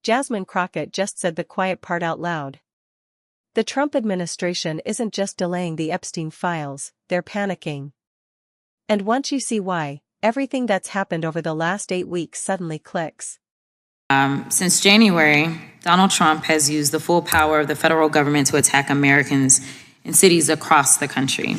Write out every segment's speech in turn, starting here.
Jasmine Crockett just said the quiet part out loud. The Trump administration isn't just delaying the Epstein files, they're panicking. And once you see why, everything that's happened over the last 8 weeks suddenly clicks. Since January, Donald Trump has used the full power of the federal government to attack Americans in cities across the country.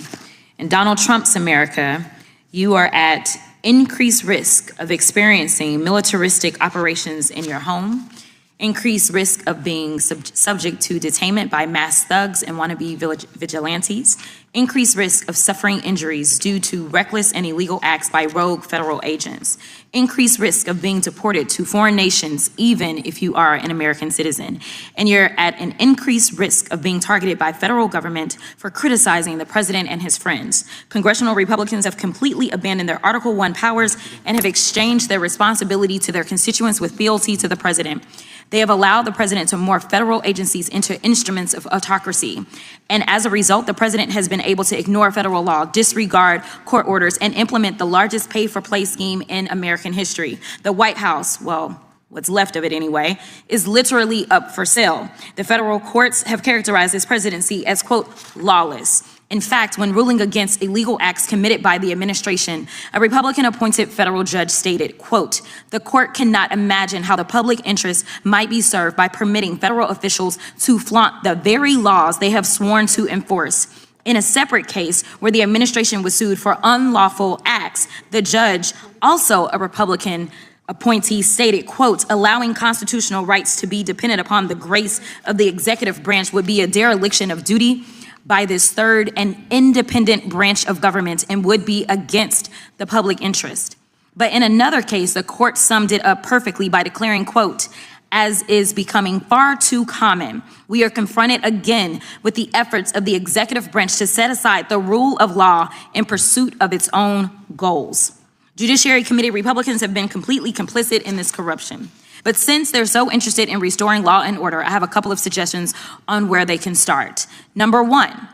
In Donald Trump's America, you are at increased risk of experiencing militaristic operations in your home, increased risk of being subject to detainment by mass thugs and wannabe vigilantes, increased risk of suffering injuries due to reckless and illegal acts by rogue federal agents, increased risk of being deported to foreign nations even if you are an American citizen, and you're at an increased risk of being targeted by federal government for criticizing the president and his friends. Congressional Republicans have completely abandoned their Article I powers and have exchanged their responsibility to their constituents with fealty to the president. They have allowed the president to morph federal agencies into instruments of autocracy. And as a result, the president has been able to ignore federal law, disregard court orders, and implement the largest pay-for-play scheme in American history. The White House, well, what's left of it anyway, is literally up for sale. The federal courts have characterized this presidency as, quote, lawless. In fact, when ruling against illegal acts committed by the administration, a Republican-appointed federal judge stated, quote, the court cannot imagine how the public interest might be served by permitting federal officials to flaunt the very laws they have sworn to enforce. In a separate case where the administration was sued for unlawful acts, the judge, also a Republican appointee, stated, quote, allowing constitutional rights to be dependent upon the grace of the executive branch would be a dereliction of duty by this third and independent branch of government and would be against the public interest. But in another case, the court summed it up perfectly by declaring, quote, as is becoming far too common, we are confronted again with the efforts of the executive branch to set aside the rule of law in pursuit of its own goals. Judiciary Committee Republicans have been completely complicit in this corruption. But since they're so interested in restoring law and order, I have a couple of suggestions on where they can start. Number one,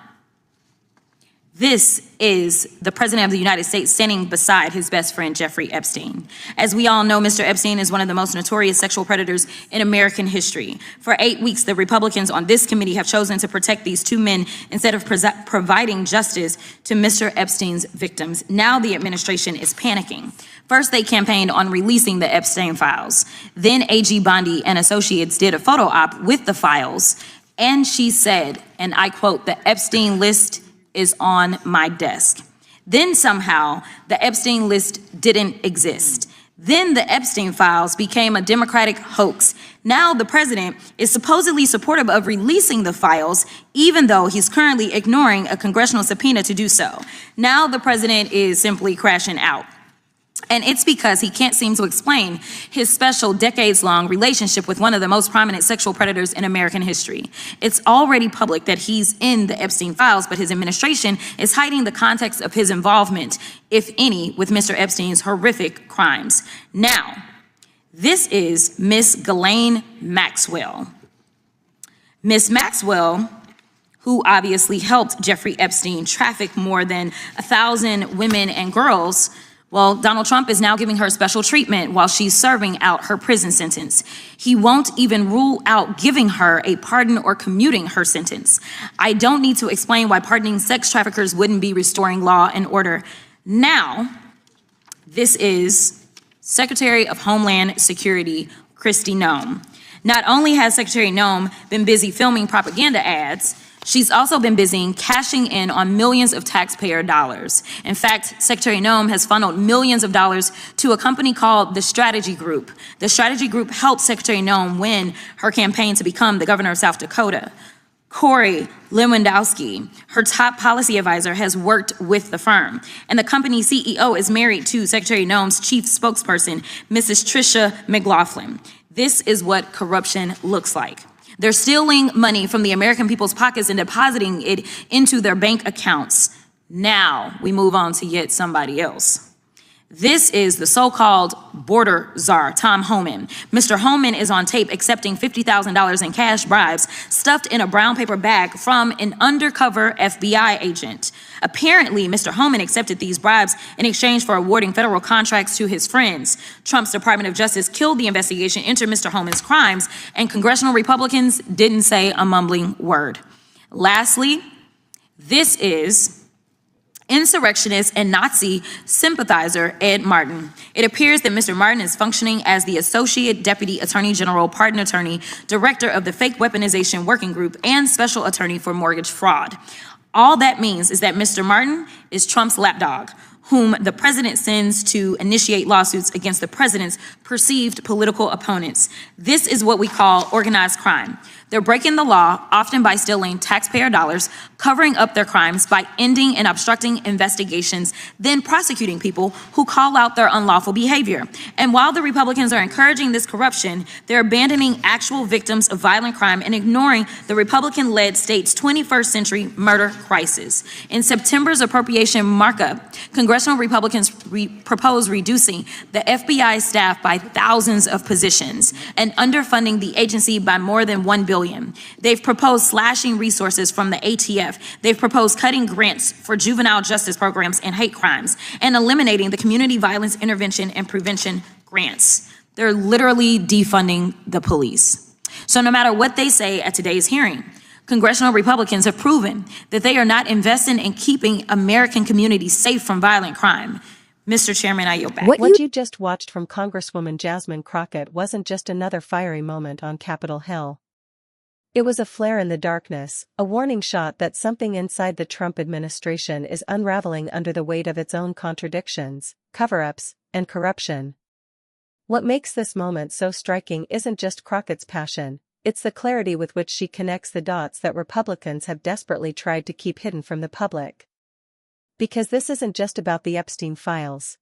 this is the President of the United States standing beside his best friend, Jeffrey Epstein. As we all know, Mr. Epstein is one of the most notorious sexual predators in American history. For 8 weeks, the Republicans on this committee have chosen to protect these two men instead of providing justice to Mr. Epstein's victims. Now the administration is panicking. First, they campaigned on releasing the Epstein files. Then AG Bondi and Associates did a photo op with the files. And she said, and I quote, the Epstein list is on my desk. Then somehow the Epstein list didn't exist. Then the Epstein files became a Democratic hoax. Now the president is supposedly supportive of releasing the files, even though he's currently ignoring a congressional subpoena to do so. Now the president is simply crashing out. And it's because he can't seem to explain his special decades-long relationship with one of the most prominent sexual predators in American history. It's already public that he's in the Epstein files, but his administration is hiding the context of his involvement, if any, with Mr. Epstein's horrific crimes. Now, this is Miss Ghislaine Maxwell. Miss Maxwell, who obviously helped Jeffrey Epstein traffic more than 1,000 women and girls. Well, Donald Trump is now giving her special treatment while she's serving out her prison sentence. He won't even rule out giving her a pardon or commuting her sentence. I don't need to explain why pardoning sex traffickers wouldn't be restoring law and order. Now, this is Secretary of Homeland Security, Kristi Noem. Not only has Secretary Noem been busy filming propaganda ads, she's also been busy cashing in on millions of taxpayer dollars. In fact, Secretary Noem has funneled millions of dollars to a company called the Strategy Group. The Strategy Group helped Secretary Noem win her campaign to become the governor of South Dakota. Corey Lewandowski, her top policy advisor, has worked with the firm. And the company's CEO is married to Secretary Noem's chief spokesperson, Mrs. Tricia McLaughlin. This is what corruption looks like. They're stealing money from the American people's pockets and depositing it into their bank accounts. Now we move on to yet somebody else. This is the so-called border czar, Tom Homan. Mr. Homan is on tape accepting $50,000 in cash bribes stuffed in a brown paper bag from an undercover FBI agent. Apparently, Mr. Homan accepted these bribes in exchange for awarding federal contracts to his friends. Trump's Department of Justice killed the investigation into Mr. Homan's crimes, and congressional Republicans didn't say a mumbling word. Lastly, this is insurrectionist and Nazi sympathizer Ed Martin. It appears that Mr. Martin is functioning as the Associate Deputy Attorney General, Pardon Attorney, Director of the Fake Weaponization Working Group, and Special Attorney for Mortgage Fraud. All that means is that Mr. Martin is Trump's lapdog, whom the president sends to initiate lawsuits against the president's perceived political opponents. This is what we call organized crime. They're breaking the law, often by stealing taxpayer dollars, covering up their crimes by ending and obstructing investigations, then prosecuting people who call out their unlawful behavior. And while the Republicans are encouraging this corruption, they're abandoning actual victims of violent crime and ignoring the Republican-led state's 21st century murder crisis. In September's appropriation markup, congressional Republicans proposed reducing the FBI staff by thousands of positions and underfunding the agency by more than $1 billion. They've proposed slashing resources from the ATF. They've proposed cutting grants for juvenile justice programs and hate crimes and eliminating the community violence intervention and prevention grants. They're literally defunding the police. So no matter what they say at today's hearing, congressional Republicans have proven that they are not investing in keeping American communities safe from violent crime. Mr. Chairman, I yield back. What you just watched from Congresswoman Jasmine Crockett wasn't just another fiery moment on Capitol Hill. It was a flare in the darkness, a warning shot that something inside the Trump administration is unraveling under the weight of its own contradictions, cover-ups, and corruption. What makes this moment so striking isn't just Crockett's passion, it's the clarity with which she connects the dots that Republicans have desperately tried to keep hidden from the public. Because this isn't just about the Epstein files.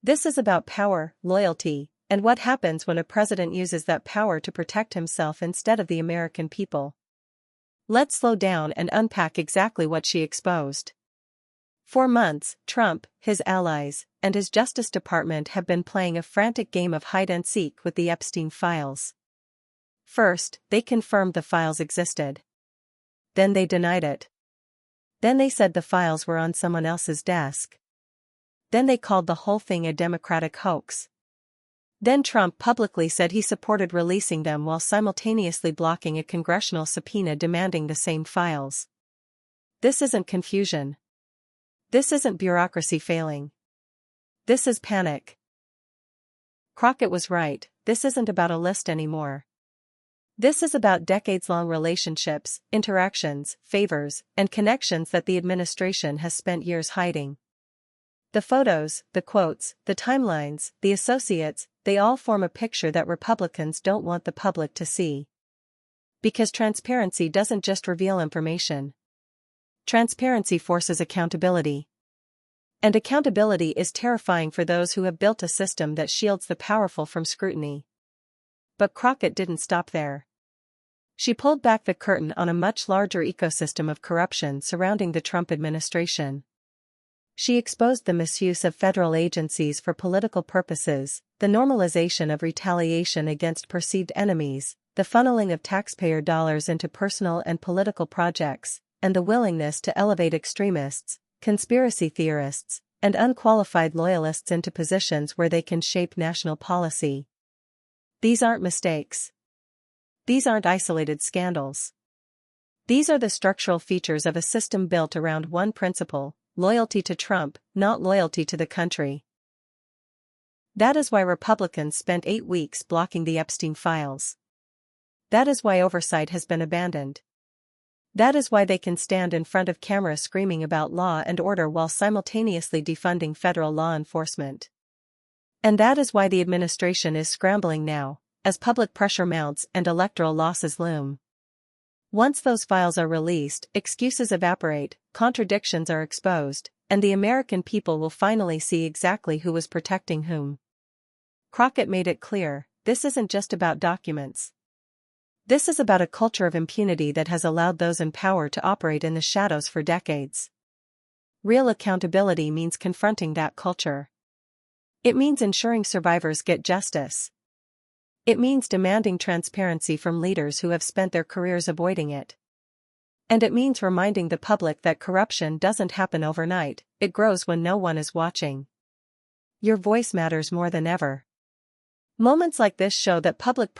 This is about power, loyalty, and what happens when a president uses that power to protect himself instead of the American people. Let's slow down and unpack exactly what she exposed. For months, Trump, his allies, and his Justice Department have been playing a frantic game of hide-and-seek with the Epstein files. First, they confirmed the files existed. Then they denied it. Then they said the files were on someone else's desk. Then they called the whole thing a Democratic hoax. Then Trump publicly said he supported releasing them while simultaneously blocking a congressional subpoena demanding the same files. This isn't confusion. This isn't bureaucracy failing. This is panic. Crockett was right, this isn't about a list anymore. This is about decades-long relationships, interactions, favors, and connections that the administration has spent years hiding. The photos, the quotes, the timelines, the associates, they all form a picture that Republicans don't want the public to see. Because transparency doesn't just reveal information. Transparency forces accountability. And accountability is terrifying for those who have built a system that shields the powerful from scrutiny. But Crockett didn't stop there. She pulled back the curtain on a much larger ecosystem of corruption surrounding the Trump administration. She exposed the misuse of federal agencies for political purposes, the normalization of retaliation against perceived enemies, the funneling of taxpayer dollars into personal and political projects, and the willingness to elevate extremists, conspiracy theorists, and unqualified loyalists into positions where they can shape national policy. These aren't mistakes. These aren't isolated scandals. These are the structural features of a system built around one principle: loyalty to Trump, not loyalty to the country. That is why Republicans spent 8 weeks blocking the Epstein files. That is why oversight has been abandoned. That is why they can stand in front of camera screaming about law and order while simultaneously defunding federal law enforcement. And that is why the administration is scrambling now, as public pressure mounts and electoral losses loom. Once those files are released, excuses evaporate, contradictions are exposed, and the American people will finally see exactly who was protecting whom. Crockett made it clear, this isn't just about documents. This is about a culture of impunity that has allowed those in power to operate in the shadows for decades. Real accountability means confronting that culture. It means ensuring survivors get justice. It means demanding transparency from leaders who have spent their careers avoiding it. And it means reminding the public that corruption doesn't happen overnight, it grows when no one is watching. Your voice matters more than ever. Moments like this show that public